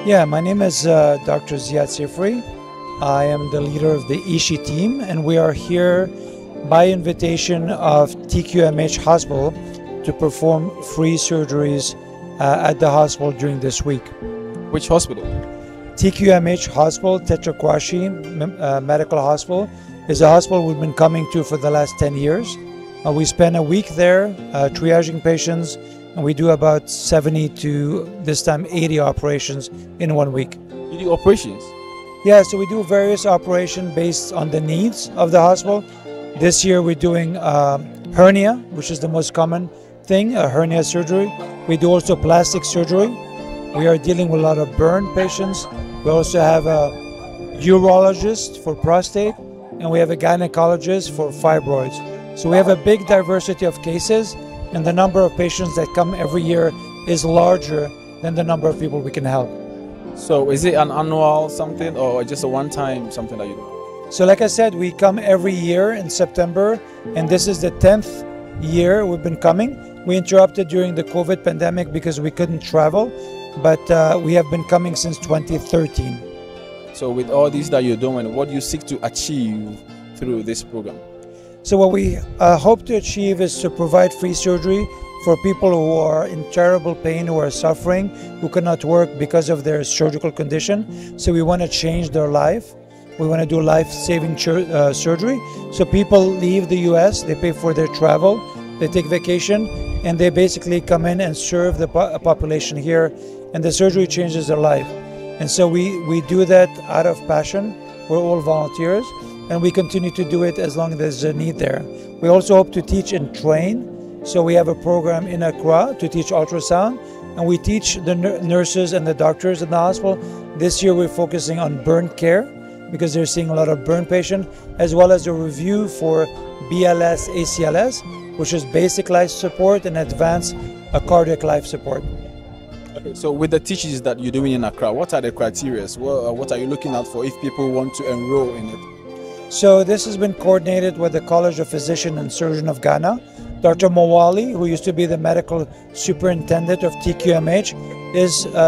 Yeah, my name is Dr. Ziad Sifri. I am the leader of the ISHI team, and we are here by invitation of TQMH Hospital to perform free surgeries at the hospital during this week. Which hospital? TQMH Hospital, Tetteh Quarshie Medical Hospital, is a hospital we've been coming to for the last 10 years. We spend a week there triaging patients, and we do about 70 to this time 80 operations in 1 week. You do operations? Yeah, so we do various operations based on the needs of the hospital. This year we're doing hernia, which is the most common thing, a hernia surgery. We do also plastic surgery. We are dealing with a lot of burn patients. We also have a urologist for prostate, and we have a gynecologist for fibroids. So we have a big diversity of cases, and the number of patients that come every year is larger than the number of people we can help. So is it an annual something or just a one-time something that you do? So like I said, we come every year in September, and this is the 10th year we've been coming. We interrupted during the COVID pandemic because we couldn't travel, but we have been coming since 2013. So with all these that you're doing, what do you seek to achieve through this program? So what we hope to achieve is to provide free surgery for people who are in terrible pain, who are suffering, who cannot work because of their surgical condition. So we want to change their life. We want to do life-saving surgery. So people leave the US, they pay for their travel, they take vacation, and they basically come in and serve the population here, and the surgery changes their life. And so we do that out of passion. We're all volunteers, and we continue to do it as long as there's a need there. We also hope to teach and train. So we have a program in Accra to teach ultrasound, and we teach the nurses and the doctors in the hospital. This year we're focusing on burn care because they're seeing a lot of burn patients, as well as a review for BLS, ACLS, which is basic life support and advanced cardiac life support. Okay, so with the teachings that you're doing in Accra, what are the criteria? What are you looking out for if people want to enroll in it? So this has been coordinated with the College of Physicians and Surgeons of Ghana. Dr. Mawali, who used to be the medical superintendent of TQMH,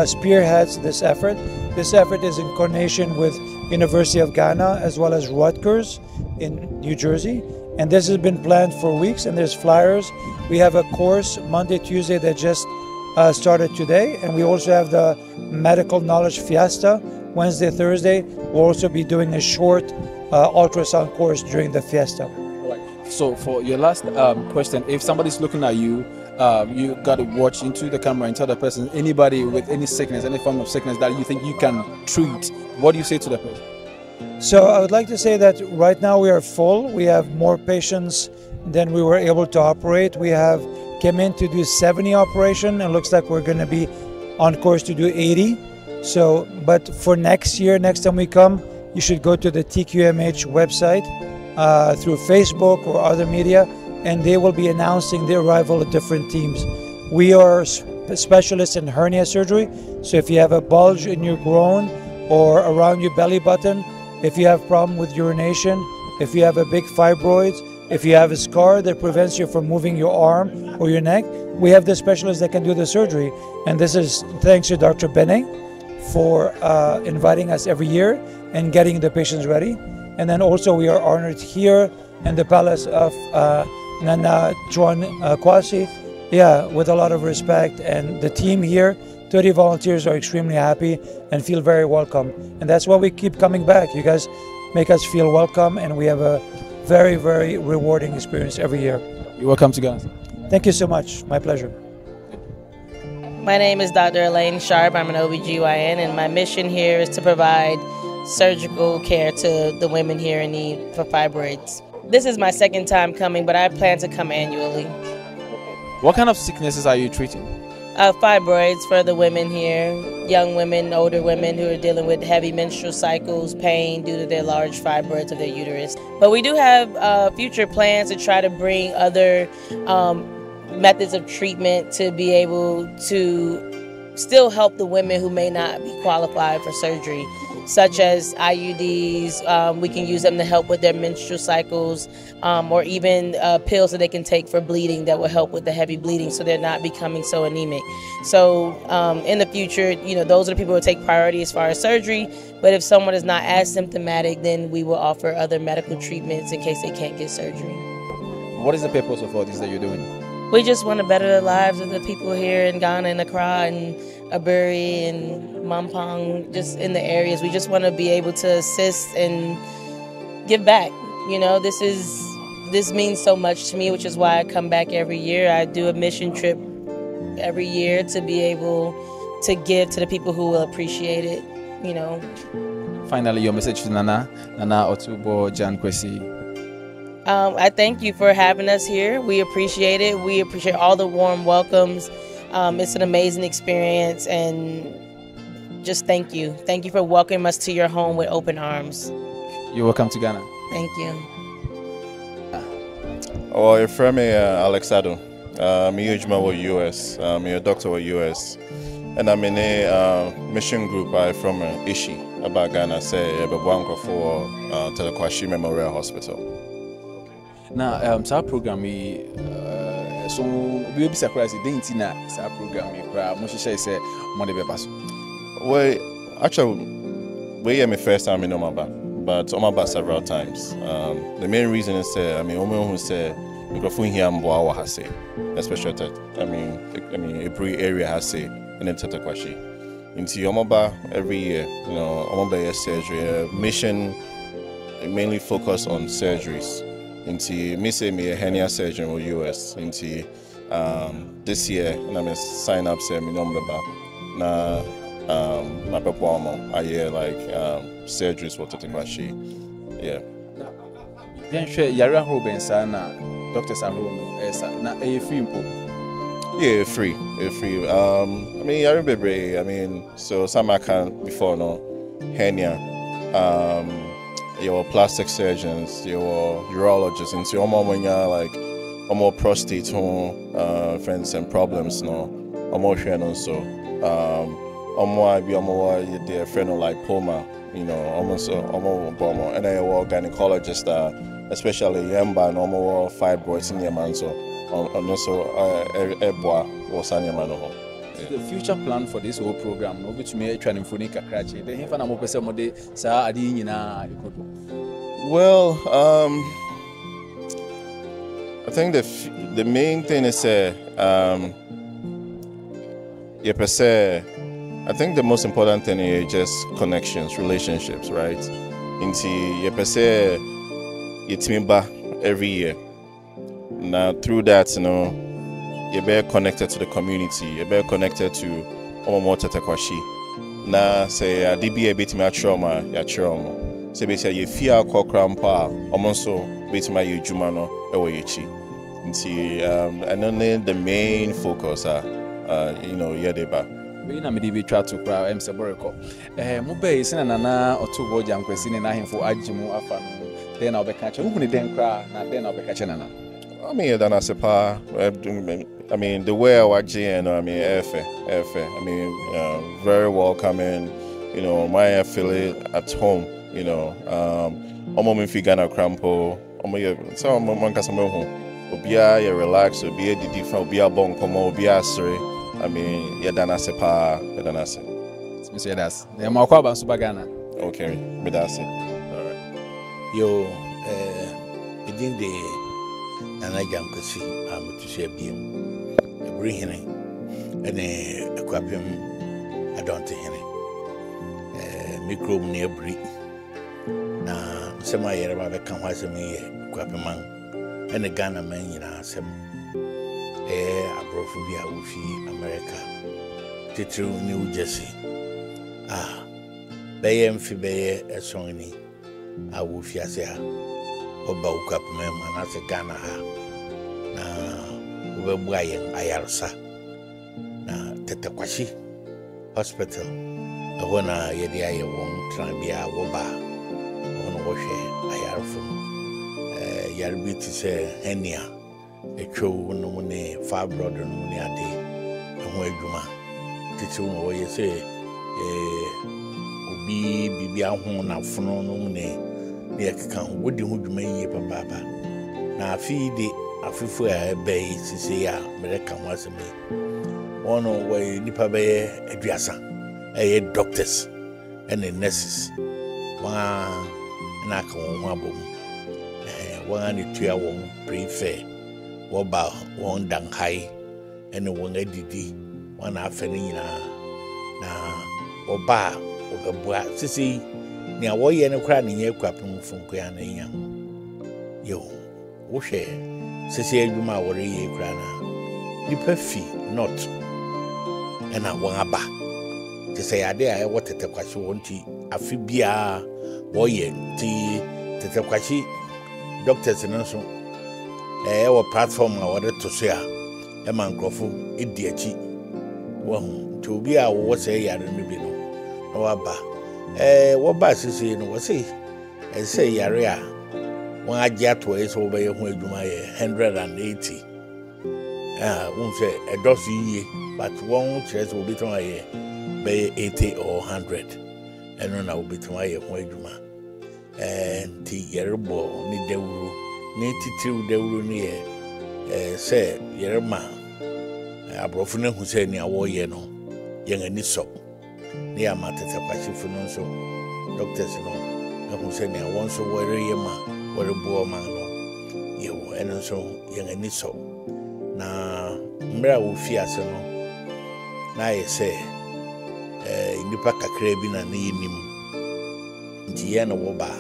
spearheads this effort. This effort is in coordination with University of Ghana as well as Rutgers in New Jersey. And this has been planned for weeks, and there's flyers. We have a course Monday, Tuesday that just started today, and we also have the Medical Knowledge Fiesta Wednesday, Thursday. We'll also be doing a short ultrasound course during the Fiesta. So for your last question, if somebody's looking at you, you got to watch into the camera and tell the person, anybody with any sickness, any form of sickness that you think you can treat, what do you say to the person? So I would like to say that right now we are full. We have more patients than we were able to operate. We have came in to do 70 operations, and looks like we're going to be on course to do 80. So, but for next year, next time we come, you should go to the TQMH website through Facebook or other media, and they will be announcing the arrival of different teams. We are specialists in hernia surgery, so if you have a bulge in your groin or around your belly button, if you have problem with urination, if you have a big fibroids, if you have a scar that prevents you from moving your arm or your neck, we have the specialists that can do the surgery. And this is thanks to Dr. Bene for inviting us every year and getting the patients ready. And then also we are honored here in the palace of Nana Djan Kwasi, with a lot of respect. And the team here, 30 volunteers, are extremely happy and feel very welcome. And that's why we keep coming back. You guys make us feel welcome, and we have a very, very rewarding experience every year. You're welcome to Ghana. Thank you so much. My pleasure. My name is Dr. Elaine Sharp. I'm an OBGYN, and my mission here is to provide surgical care to the women here in need for fibroids. This is my second time coming, but I plan to come annually. What kind of sicknesses are you treating? Fibroids for the women here, young women, older women who are dealing with heavy menstrual cycles, pain due to their large fibroids of their uterus. But we do have future plans to try to bring other methods of treatment to be able to still help the women who may not be qualified for surgery. such as IUDs. We can use them to help with their menstrual cycles, or even pills that they can take for bleeding that will help with the heavy bleeding so they're not becoming so anemic. So in the future, you know, those are the people who take priority as far as surgery. But if someone is not as symptomatic, then we will offer other medical treatments in case they can't get surgery. What is the purpose of all this that you're doing? We just want to better the lives of the people here in Ghana and Accra and Aburi and Mampong, just in the areas. We just want to be able to assist and give back. You know, this means so much to me, which is why I come back every year. I do a mission trip every year to be able to give to the people who will appreciate it, you know. Finally, your message to Nana Otoobour, Djan, Kwasi. I thank you for having us here. We appreciate it. We appreciate all the warm welcomes. It's an amazing experience, and just thank you. Thank you for welcoming us to your home with open arms. You're welcome to Ghana. Thank you. Oh, you're from Alexado. I'm a huge man with US. I'm a doctor with US. And I'm in a mission group from ISHI, about Ghana, say, for Tetteh Quarshie Memorial Hospital. Now, our program, so we'll be surprised. Didn't know our program, well, actually, we are my first time in Omaba, but Omaba several times. The main reason is, I mean, who say, microphone here and Boa has say, especially that, I mean, every area has say, and then Tetteh Quarshie. Into Omaba every year, you know, Omaba surgery mission mainly focus on surgeries. Into me say me a hernia surgeon in the US. Into this year, and I'm sign up say me number na my performer. I hear like surgeries for Tetteh Quarshie. Yeah. Then share Yara Hobensa na Dr. Sahono na free. Yeah, free. Free. I mean, Yara Bebre. I mean, so some I can before no hernia. Your plastic surgeons, your urologists, and so when you're like more prostate friends and problems, no, more sharing so more be more your friend like Poma, you know, almost bomber, and then your gynecologist, especially Yamba, no more fibroids in your man, so also Eboa or Sanya Mano. The future plan for this whole program, no, which may try and phone Kakrachi. Then if I'm a person mode, sa adi na. Well, I think the main thing is I think the most important thing is just connections, relationships, right? Into you team back every year. Now through that, you know, you're better connected to the community. You're better connected to Tetteh Quarshie. Now say a DBA bit my trauma, your trauma. Say basically you fear crampa, also bit my jumano ewayichi. And then the main focus you know, yadeba. We na me try to cry Seboreko. Mube is in Nana Otoobour Djan Kwasi na him for ajimu afa. Then I'll be catching. Who then cry, then I'll be catching Nana. I mean, I mean, the way I watch it, I mean, I mean, very welcoming. You know, my feel it at home. You know, I'm in Figana Crampo. So I'm on Casamo. Obia, you relax. Obia, the different. Obia, bon, come Obia, sorry. I mean, you're done as a pa. You're done as it. Mister Das. The Makwaba Subagana. Okay, but that's it. All right. Yo, within the Djan Kwasi, I'm to say beam. Bring him and Akuapem Adontenhene. Microbe near Brie. Now, some I ever become was a me, Akuapem, and a Ghana man, you know, some Abrophobia Wufi, America, Tetteh New Jersey. Bayam Fibe, a songini, I will fiasea, or Akuapem, and as a Ghana. We're buying IRSA. Tetteh Quarshie Hospital. I want to get won't try to be a woba. I want to wash IRFM. Yarbi to say, Henia, a show no money, far brother, no money a day. And where you ma, teach you what you say, obi bibia ho na fono no ne yakeka wodi ho dwuma yie papa na afi de afifo a ebe sisi ya mereka ho asemi ono we nipa be aduasa doctors and nurses wa na ka ho abom wa ne tua wo prefer wo ba won dan hai ene won adidi wa na afani nyina na oba obebua sisi ni awoye ne kra ne ye Akuapem funko ya na nya yo wo hwe sisi adwuma wore ye kra na nipa fi not ena won aba te say ade a wo Tetteh Quarshie wonti afi bia wo ye ti Tetteh Quarshie doctors no so wo platform a wode to so ya e man krofo edi achi wo to bi a wo say yare no bi no no aba wo ba sisi no wo say yare a won age ato e so be ye ho adwuma ye 180 won say e does ye but one chest will be to ye be 80 or 100 eno na will be to ye ho adwuma ti yerebo ni dewuru ni titiru dewuru ni ye say yerema abrofo na hu say ni awo ye no ye ngani so ni ama Tetteh Quarshie fu no so doctors no hu say ni awon so wore ye ma wore bo ma no ye wo eno so ye ngani so na mra wo fi ase no na ye say nipa kakra bi na ne yinim nti ye no wo ba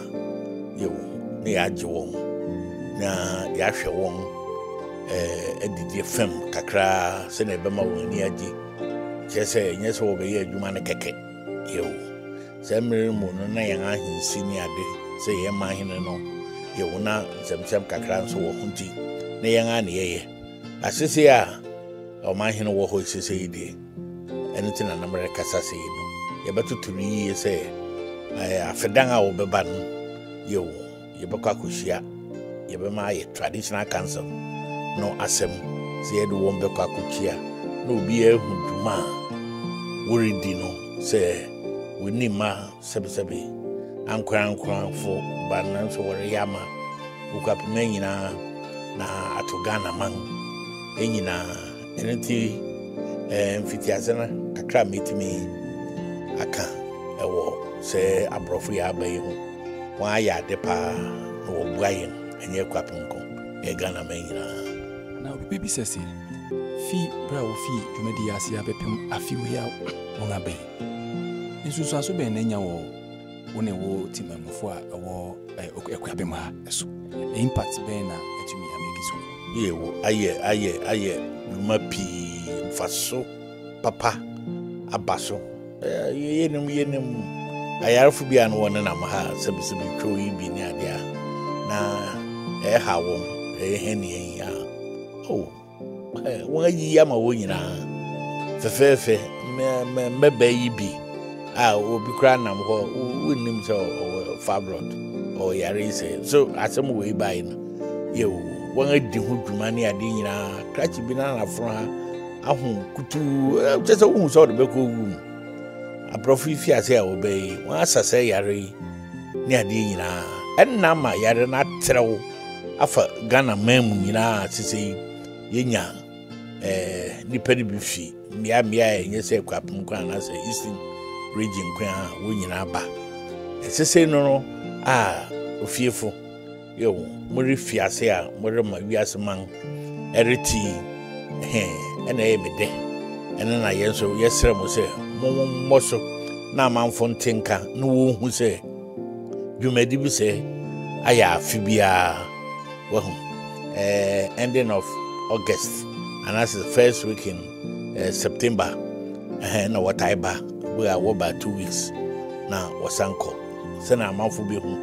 ye wo ne ya je won na ya hwe won edidi fem kakra se na be ma won ni agi che say nye so wo be ye adwuma ne keke ye wo se mre mu no na yan ahinsi ni ade se ye ma hene no ye wo na semsem kakra nso wo hunti ne yan ane ye asese a o ma hene wo ho sese ide anything na namre kasa se no ye betuturu yi se afedan a wo beba no ye wo ye bekwa kohia ye be ma ye traditional council no asem se ye do wo bekwa kohia no obi ehu duma woridi no se woni ma sebe ankran fo banan so wore yama Akuapem nyina na atogana man enyina enenti mfitiasena kakra metimi aka ewo se abrofo ya abayi ho wa ya de pa no obuayen enye Akuapem ko e Ghana manyina na bibi sese fi bra wo fi dwumadi ase abepem afi wo ya won abayi nsusu aso ben nanya wo wone wo timamfo a wo Akuapem ha eso impact ben na etumi ameki so ye wo aye dwumapi faso papa abaso yenem ayarfo bia no wona na ha sebisebi tro yi bi ni ade na ha wo heni ya won yi ya ma wo nyina fefefe me yi bi obi kra nam ho wonim so fabrot o yare say so asem we buy no ye won adi ho dwuma ni ade nyina krachi bi na afro ha ahun kutu chese wo so de beko wu aprofi fi ase a obey won asase yare ni ade nyina enna ma yare na trewo afa Ghana memu nyina sisi yenya nipa ni bi fi mia enye se Akuapem kwa na se Eastern region kwa wo nyina ba sisi no ofiefo yo muri fi ase a muri ma wiase man eriti ena emede ena na yenso yesere mo se moso na manfo ntenka no wo hu se dwumadi bi se aya afibia wo ending of August and that's the first week in September na wataiba we are about 2 weeks na wasanko se na manfo bi hu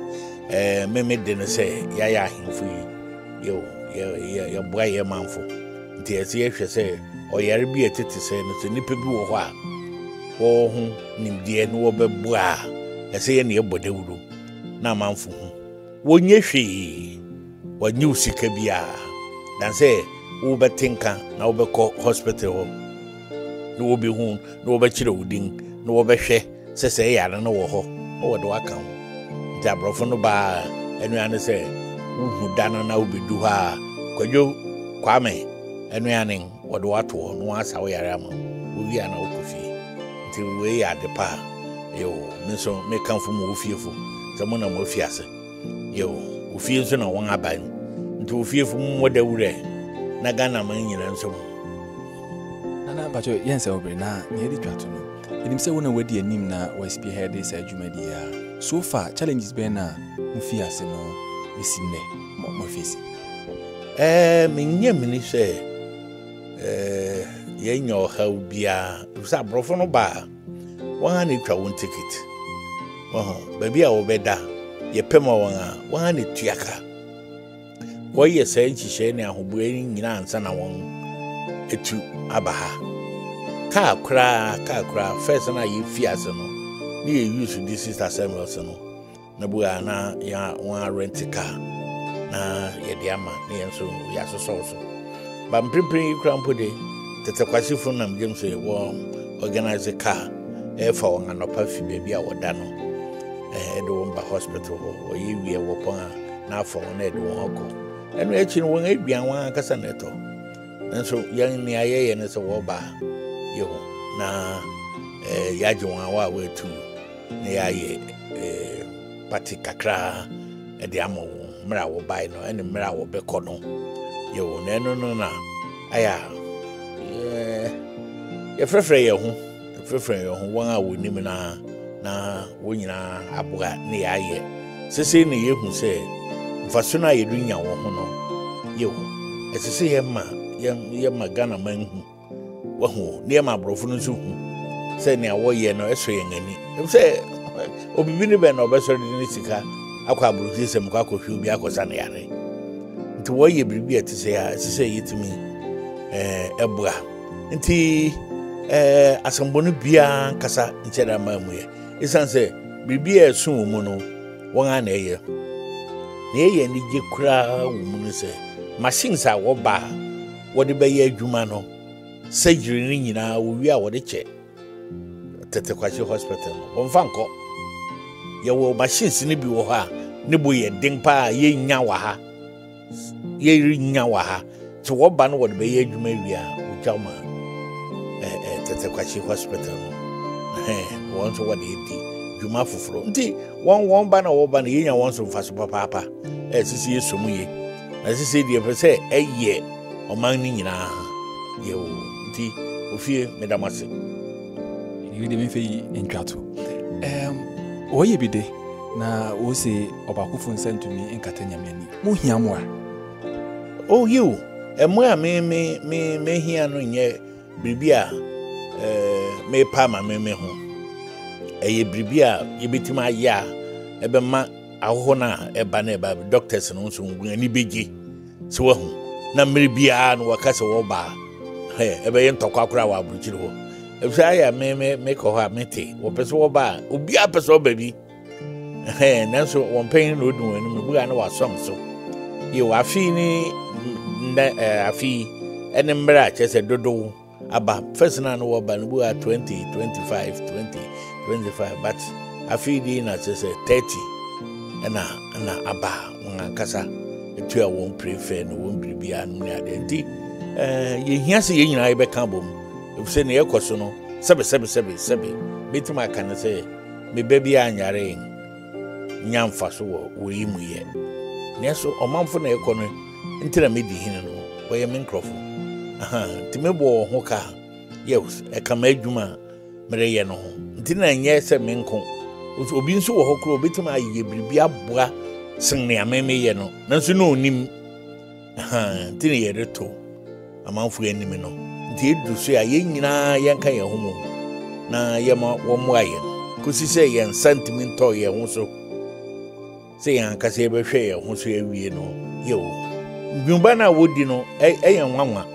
meme de no se ya ahemfo yo ya boa ye manfo nti ese yehwe se oyare bi etete se no se nipa bi wo ho a wo hu nimdie no wo bebua ese ye ne ebodewuru na manfo hu wonye hwe wanyi usika bia dan se wo betinka na wo bekọ hospital ho no wo be hu no wo be kire udin no wo be hwe say ya no wo ho wo do aka ho nti abrofo no ba enuane say uhu dano na obedu ha kwadwo kwame enuane wo do ato no asa wo yare ama wo wi ana okofi nti we ya de pa yo nso me kanfo mo ofiefo se mo na mo fiase yo ofie nso na won aban nti ofiefo mo da wure na Ghana man nyina nso na bacho yense obre na ne di twato no enim se wona wadi anim na wa spearhead this adwumadi ya so far challenges be na mo fiase no misine mo face menye mini se yenyo ha ubia sa brofo no ba wan na twa won ticket baby a obeda ye pema wan na tuaka wo ye se nchihye ne ahobu nyina ansa na won etu abaha ka kra first na ye fiase no ni ye use this sister Samuels no na bua na ya wan rent car na ye de ama ne enso ya so ba mprimpri krampo de Tetteh Quarshie fun nam jem so wo organize a car for an anopa fi baby a woda no do ba hospital wo ye wie wo pon na for na do hoko enu echi no won aduan wan kasa neto enso yan ni ayeye ne so wo ba ye ho na ya je wan wa wetu na ya ye party kakra de amo mra wo bai no ene mra wo beko no ye ho na enu no na aya ye frefre ye ho wan a wonim na wonyina aboa ne ya ye sese ne ye hu se mfaso na ye dunya wo ho no ye ho esese ye ma Ghana man hu wo ho ne ma brofo no so hu se ne awo ye no eso ye ngani se obibi ne be na obeso de ne sika akwa abruki se mkwa akohwe obi akosa ne yare nti wo ye biribi etise ya esese yetimi ebua nti asombo no bia kasa ncheda mamu ye isanse biribi esu wo mu no won ana eye na eye ni je kura wo mu no se machines a wo ba wo de be ye adwuma no surgery ni nyina wo wi a wo de che Tetteh Quarshie Hospital won fanko ye wo machines ni bi wo ha ne bo ye den pa ye nya wa ha ye ri nya wa ha to wo ba no wo de be ye adwuma wi a wo jama Tetteh Quarshie Hospital won so what they di dwuma foforo nti won ba na wo ba na ye nya won so faso papa sisi yesomu ye na sisi die pe se eye oman ni nyina ye o nti ofie medamase you dey me fe intwato oye bide na wo se obakufo nsantumi enkata nyamani mo hia mo a oh you emo a me hia no nye bibia me pa ma me ho eye bibia ye betima ya ebe ma ahoho na eba na eba doctors no nso ngu ani beje so wahu na mmiri bia no wakase wo ba ebe ye ntokwa akura wa abuchiri ho ebe aya me ko ha mete wo pese wo ba obi a pese wo ba bi nanso won pen no odun anu me bua na wasom so ye wa afi ni afi ene mbra chese dodo aba first na no ba no bua 2025 but afi di na chese 30 na aba kasa etu a won prefer no won bibia no ne adenti ye hia se ye nyina ye be kan bom efse ne yekoso no sebe betima kan se me baby anyare nyamfa so wo yimu ye ne so omanfo na yekono ntira me di hin no wo ye menkrofo ti me bo ho ka yes e kama adwuma mere ye no ntina nye se menko obi nso wo hokro betima aye biribi aboa sen ne ameme ye no nanso no onim ntine ye reto amanfo anim no nti edu so ya ye nyina yenka ye homo na ye ma wo mo aye kosi se ye sentiment ye ho so se yan ka se be hwe ye ho so awie no ye wo dwumba na wodi no ye nwanwa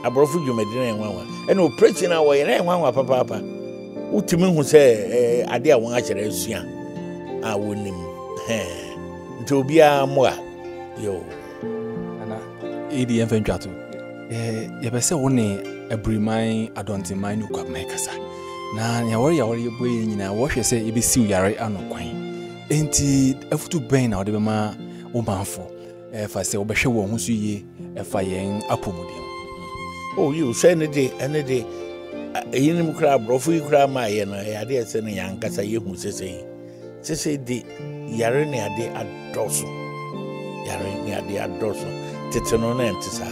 abrofo dwumadi na ye nwanwa ene operation na wo ye na nwanwa papa utimi hu se ade a won a kire asua a wonim nti obi a mo a yo ana edi enfantwato ye be se woni Akuapem Adontenhene no Kwabena kasa na ya wori boy nyina wo hwe se ebe siw yare anokwan enti afutu ben na ode ma wo manfo fa se obehwe wo ho so yie fa yen apomuden oh you say ne de ene de yinim kra brofu kra ma ye no ya de se ne yankasa ye hu sese de yare ne ade adoso tete no na ntisa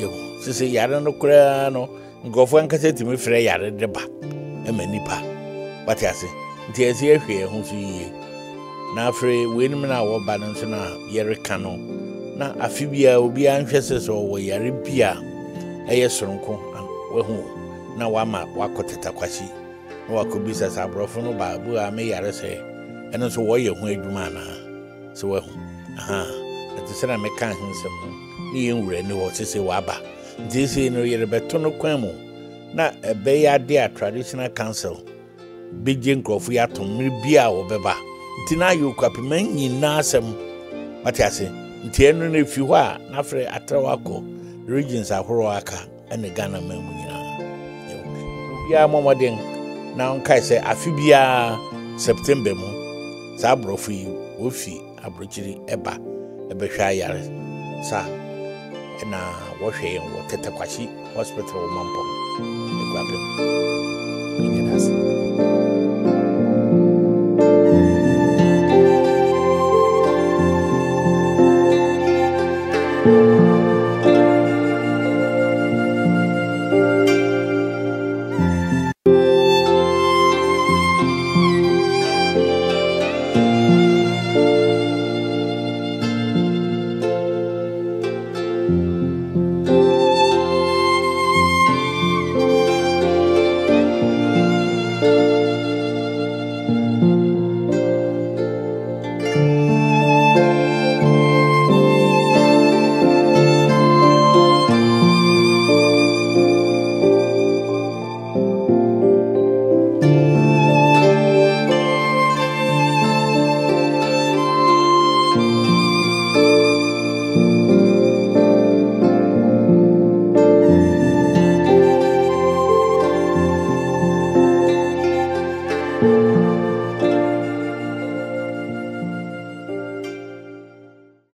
yo sese yare no kra no ngofo ankasa timi frɛ yare de ba emanipa wati ase nti ese ehwe hu so yie na afre wenim na wo ba no so na yare kano na afibia obi anhwe sese wo yare bia eye soronko wehu na wama wakoteta kwashi na wakobisa sabrofo no ba bu a me yare se eno so wo ye hu adwuma na so wehu ati sena me kan hinsem ni yenwure ni wo sese waba disi no yere beto no kwan mu na ebe ya de a traditional council bigye nkrofo ya to mmiri bia wo beba ntina yo Akuapem nyina asem wati ase nti enu na fi hɔ a na frɛ atrawako regions ahoro aka ene Ghana mamu nyina bia momoden na onkai sɛ afi bia September mu sa brofo yi ofi abrochiri eba ebehwa yare sa na wo hwe yen wo Tetteh Quarshie Hospital wo mampo Akuapem